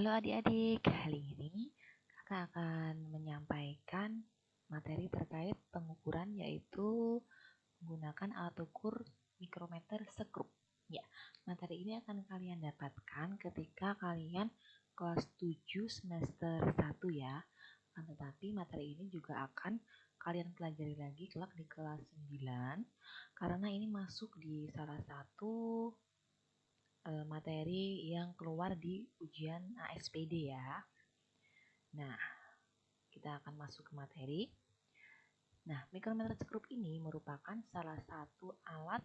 Halo adik-adik, kali ini kakak akan menyampaikan materi terkait pengukuran yaitu menggunakan alat ukur mikrometer sekrup. Ya, materi ini akan kalian dapatkan ketika kalian kelas 7 semester 1 ya. Tetapi materi ini juga akan kalian pelajari lagi kelak di kelas 9 karena ini masuk di salah satu materi yang keluar di ujian ASPD ya. Nah, kita akan masuk ke materi. Nah, mikrometer sekrup ini merupakan salah satu alat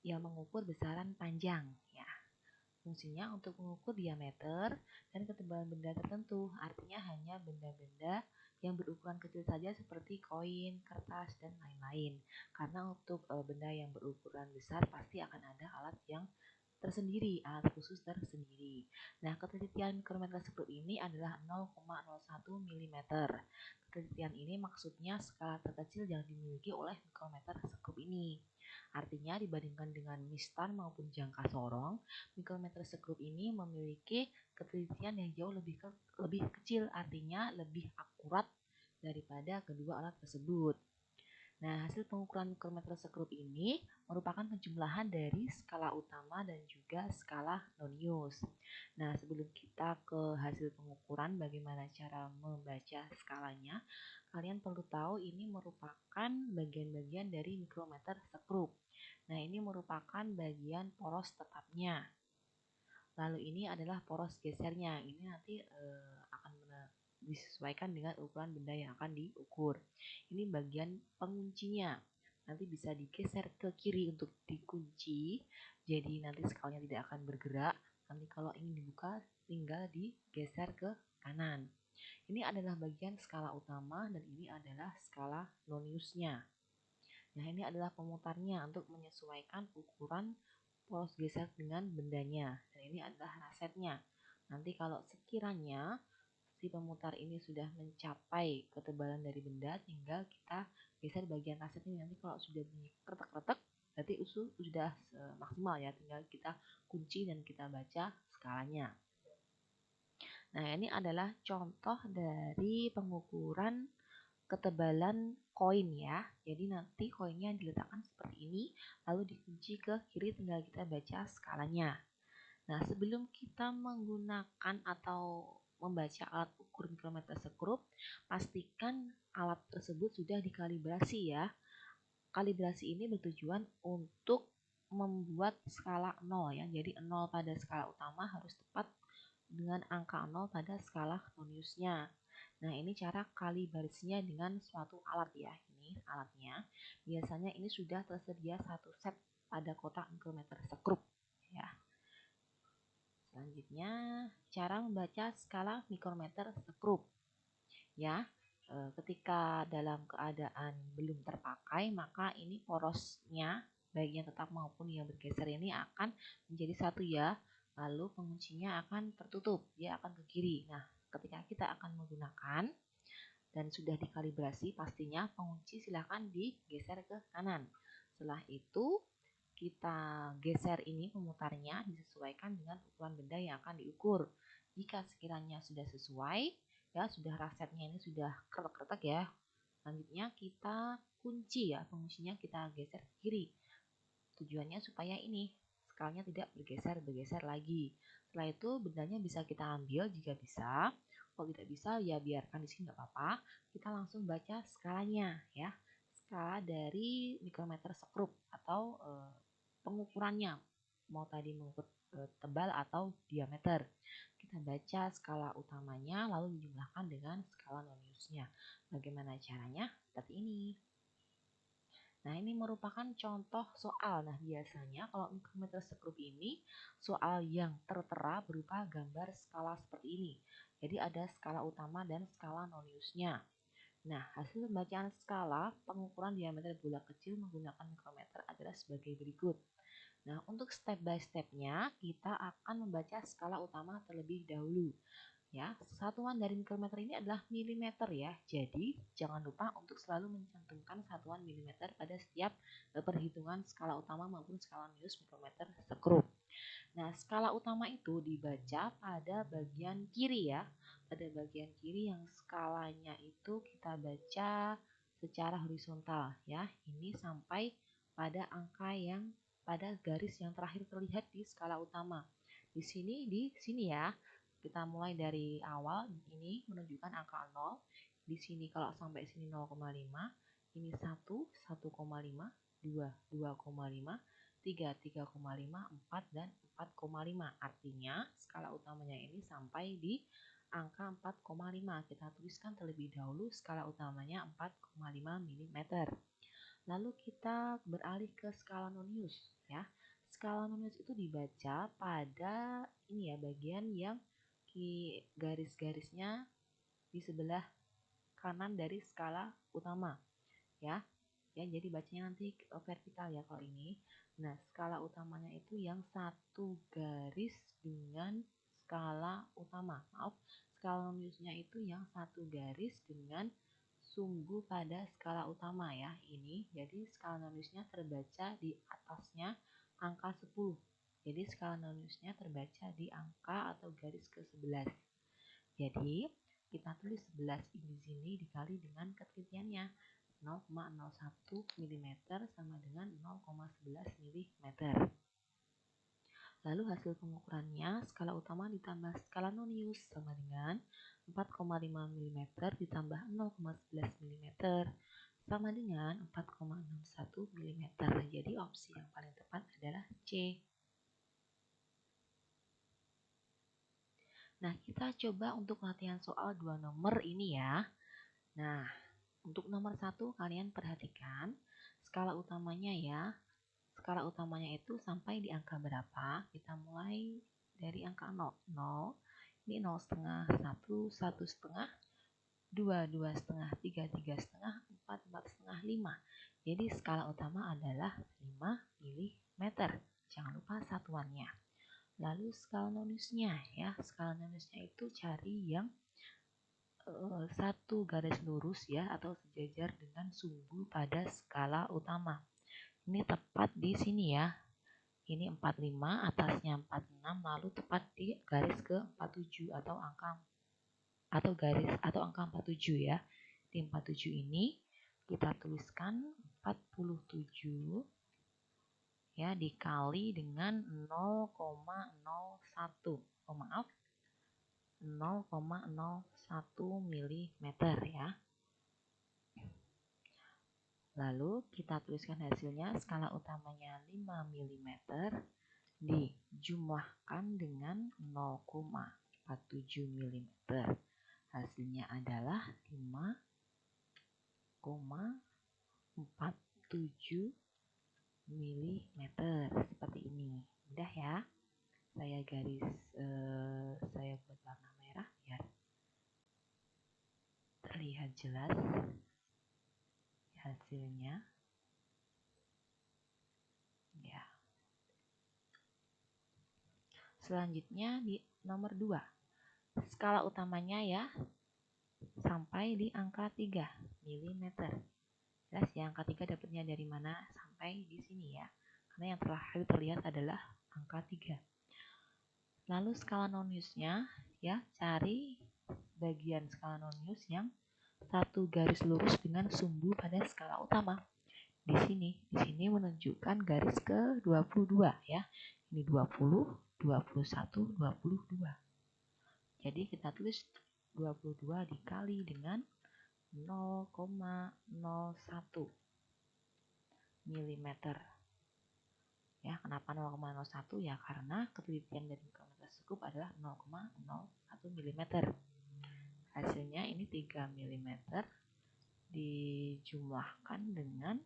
yang mengukur besaran panjang ya. Fungsinya untuk mengukur diameter dan ketebalan benda tertentu, artinya hanya benda-benda yang berukuran kecil saja seperti koin, kertas, dan lain-lain. Karena untuk benda yang berukuran besar pasti akan ada alat yang tersendiri, alat khusus tersendiri. Nah, ketelitian mikrometer sekrup ini adalah 0,01 mm. Ketelitian ini maksudnya skala terkecil yang dimiliki oleh mikrometer sekrup ini. Artinya dibandingkan dengan mistan maupun jangka sorong, mikrometer sekrup ini memiliki ketelitian yang jauh lebih kecil, artinya lebih akurat daripada kedua alat tersebut. Nah, hasil pengukuran mikrometer sekrup ini merupakan penjumlahan dari skala utama dan juga skala Nonius. Nah, sebelum kita ke hasil pengukuran bagaimana cara membaca skalanya, kalian perlu tahu ini merupakan bagian-bagian dari mikrometer sekrup. Nah, ini merupakan bagian poros tetapnya. Lalu ini adalah poros gesernya. Ini nanti akan disesuaikan dengan ukuran benda yang akan diukur. Ini bagian penguncinya. Nanti bisa digeser ke kiri untuk dikunci. Jadi nanti skalanya tidak akan bergerak. Nanti kalau ingin dibuka tinggal digeser ke kanan. Ini adalah bagian skala utama dan ini adalah skala Noniusnya. Nah, ini adalah pemutarnya untuk menyesuaikan ukuran poros geser dengan bendanya. Dan ini adalah rasetnya. Nanti kalau sekiranya si pemutar ini sudah mencapai ketebalan dari benda, tinggal kita geser bagian raset ini. Nanti kalau sudah dikeretek-keretek, berarti sudah maksimal ya. Tinggal kita kunci dan kita baca skalanya. Nah, ini adalah contoh dari pengukuran ketebalan koin ya. Jadi nanti koinnya diletakkan seperti ini, lalu dikunci ke kiri, tinggal kita baca skalanya. Nah, sebelum kita menggunakan atau membaca alat ukur mikrometer sekrup, pastikan alat tersebut sudah dikalibrasi ya. Kalibrasi ini bertujuan untuk membuat skala 0 ya. Jadi 0 pada skala utama harus tepat dengan angka 0 pada skala Noniusnya. Nah, ini cara kalibrasinya dengan suatu alat ya. Ini alatnya. Biasanya ini sudah tersedia satu set pada kotak mikrometer sekrup ya. Selanjutnya, cara membaca skala mikrometer sekrup. Ya, ketika dalam keadaan belum terpakai, maka ini porosnya baik yang tetap maupun yang bergeser ini akan menjadi satu ya. Lalu penguncinya akan tertutup, dia akan ke kiri. Nah, ketika kita akan menggunakan dan sudah dikalibrasi, pastinya pengunci silahkan digeser ke kanan. Setelah itu kita geser ini pemutarnya disesuaikan dengan ukuran benda yang akan diukur. Jika sekiranya sudah sesuai, ya sudah rasetnya ini sudah kretek-kretek ya. Selanjutnya kita kunci ya, penguncinya kita geser ke kiri. Tujuannya supaya ini skalanya tidak bergeser lagi. Setelah itu bendanya bisa kita ambil jika bisa. Kalau tidak bisa ya biarkan di sini nggak apa-apa. Kita langsung baca skalanya ya. Skala dari mikrometer sekrup atau pengukurannya. Mau tadi mengukur tebal atau diameter. Kita baca skala utamanya lalu dijumlahkan dengan skala Noniusnya. Bagaimana caranya? Seperti ini. Nah, ini merupakan contoh soal. Nah, biasanya kalau mikrometer sekrup ini soal yang tertera berupa gambar skala seperti ini. Jadi ada skala utama dan skala Noniusnya. Nah, hasil pembacaan skala pengukuran diameter bola kecil menggunakan mikrometer adalah sebagai berikut. Nah, untuk step by stepnya kita akan membaca skala utama terlebih dahulu. Ya, satuan dari mikrometer ini adalah milimeter ya. Jadi, jangan lupa untuk selalu mencantumkan satuan milimeter pada setiap perhitungan skala utama maupun skala Nonius mikrometer sekrup. Nah, skala utama itu dibaca pada bagian kiri ya. Pada bagian kiri yang skalanya itu kita baca secara horizontal ya. Ini sampai pada angka yang pada garis yang terakhir terlihat di skala utama. Di sini ya. Kita mulai dari awal, ini menunjukkan angka 0. Di sini kalau sampai sini 0,5, ini 1, 1,5, 2, 2,5, 3, 3,5, 4, dan 4,5. Artinya skala utamanya ini sampai di angka 4,5. Kita tuliskan terlebih dahulu skala utamanya 4,5 mm. Lalu kita beralih ke skala nonius ya. Skala nonius itu dibaca pada ini ya, bagian yang garis-garisnya di sebelah kanan dari skala utama ya. Jadi bacanya nanti vertikal ya kalau ini. Nah, skala utamanya itu yang satu garis dengan skala utama. Maaf, skala noniusnya itu yang satu garis dengan sumbu pada skala utama ya. Ini jadi skala noniusnya terbaca di atasnya angka 10. Jadi skala noniusnya terbaca di angka atau garis ke-11. Jadi kita tulis 11 di sini dikali dengan ketelitiannya 0,01 mm sama dengan 0,11 mm. Lalu hasil pengukurannya skala utama ditambah skala nonius sama dengan 4,5 mm ditambah 0,11 mm sama dengan 4,61 mm. Jadi opsi yang paling tepat adalah C. Nah, kita coba untuk latihan soal 2 nomor ini ya. Nah, untuk nomor 1 kalian perhatikan skala utamanya ya. Skala utamanya itu sampai di angka berapa? Kita mulai dari angka 0. 0, ini 0 setengah, 1, 1 setengah, 2, 2 setengah, 3, 3 setengah, 4, 4 setengah, 5. Jadi skala utama adalah 5 mm. Jangan lupa satuannya. Lalu skala noniusnya ya. Skala noniusnya itu cari yang satu garis lurus ya atau sejajar dengan sumbu pada skala utama. Ini tepat di sini ya. Ini 45, atasnya 46, lalu tepat di garis ke-47 atau angka 47 ya. Di 47 ini kita tuliskan 47 ya dikali dengan 0,01. Oh maaf, 0,01 mm ya. Lalu kita tuliskan hasilnya skala utamanya 5 mm dijumlahkan dengan 0,47 mm. Hasilnya adalah 5,47 mm. Seperti ini. Mudah ya. Saya buat warna merah biar terlihat jelas hasilnya ya. Selanjutnya di nomor 2 skala utamanya ya sampai di angka 3 mm. Jelas ya, angka 3 dapatnya dari mana? Sampai di sini ya, karena yang terakhir terlihat adalah angka 3. Lalu skala noniusnya ya, cari bagian skala nonius yang satu garis lurus dengan sumbu pada skala utama. Di sini menunjukkan garis ke-22 ya. Ini 20, 21, 22. Jadi kita tulis 22 dikali dengan 0,01 mm. Ya, kenapa 0,01 ya? Karena ketelitian dari mikrometer adalah 0,01 mm. Hasilnya ini 3 mm dijumlahkan dengan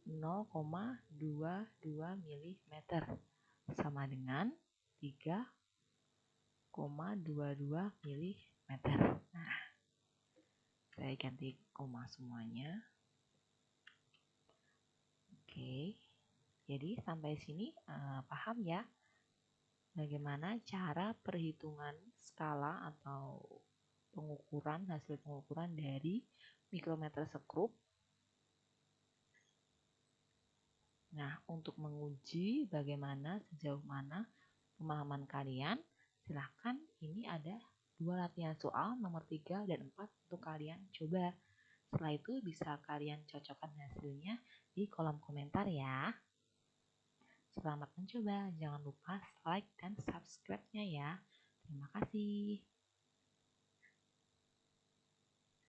0,22 mm sama dengan 3,22 mm. Nah, saya ganti koma semuanya. Oke, jadi sampai sini paham ya bagaimana cara perhitungan skala atau hasil pengukuran dari mikrometer sekrup. Nah, untuk menguji bagaimana sejauh mana pemahaman kalian, silahkan ini ada 2 latihan soal nomor 3 dan 4 untuk kalian coba. Setelah itu bisa kalian cocokkan hasilnya di kolom komentar ya. Selamat mencoba, jangan lupa like dan subscribe-nya ya. Terima kasih.